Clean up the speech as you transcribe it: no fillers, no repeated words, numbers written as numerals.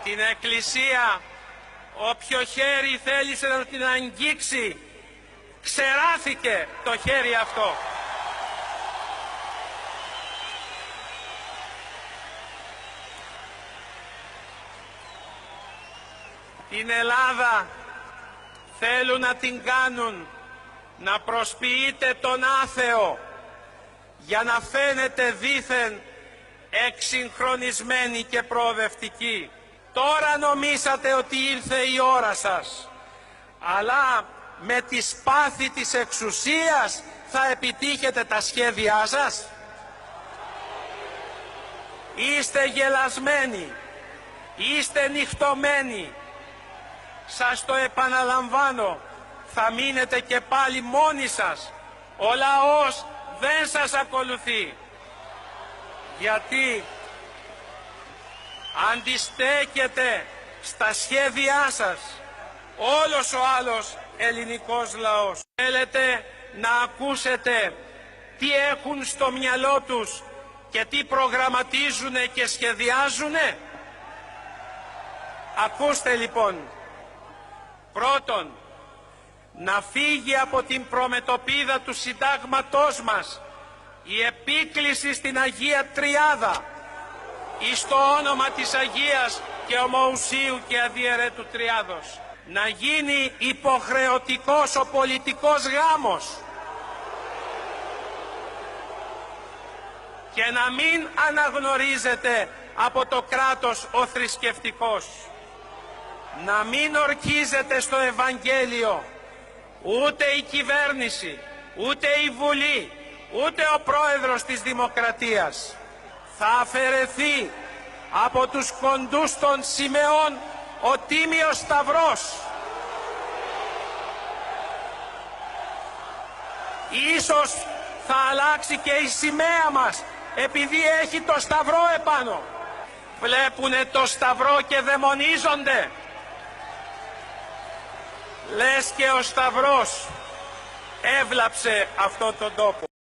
την Εκκλησία, όποιο χέρι θέλησε να την αγγίξει, ξεράθηκε το χέρι αυτό. Την Ελλάδα θέλουν να την κάνουν να προσποιείται τον άθεο για να φαίνεται δήθεν εξυγχρονισμένη και προοδευτική. Τώρα νομίσατε ότι ήρθε η ώρα σας, αλλά με τη σπάθη της εξουσίας θα επιτύχετε τα σχέδιά σας. Είστε γελασμένοι, είστε νυχτωμένοι. Σας το επαναλαμβάνω, θα μείνετε και πάλι μόνοι σας. Ο λαός δεν σας ακολουθεί. Γιατί αντιστέκεται στα σχέδιά σας όλος ο άλλος ελληνικός λαός. Θέλετε να ακούσετε τι έχουν στο μυαλό τους και τι προγραμματίζουνε και σχεδιάζουνε. Ακούστε λοιπόν. Πρώτον, να φύγει από την προμετωπίδα του συντάγματός μας η επίκληση στην Αγία Τριάδα εις το όνομα της Αγίας και Ομοουσίου και Αδιαιρέτου Τριάδος. Να γίνει υποχρεωτικός ο πολιτικός γάμος και να μην αναγνωρίζεται από το κράτος ο θρησκευτικός. Να μην ορκίζεται στο Ευαγγέλιο ούτε η κυβέρνηση, ούτε η Βουλή, ούτε ο πρόεδρος της Δημοκρατίας. Θα αφαιρεθεί από τους κοντούς των σημαίων ο Τίμιος Σταυρός. Ίσως θα αλλάξει και η σημαία μας επειδή έχει το Σταυρό επάνω. Βλέπουνε το Σταυρό και δαιμονίζονται. Λες και ο Σταυρός έβλαψε αυτόν τον τόπο.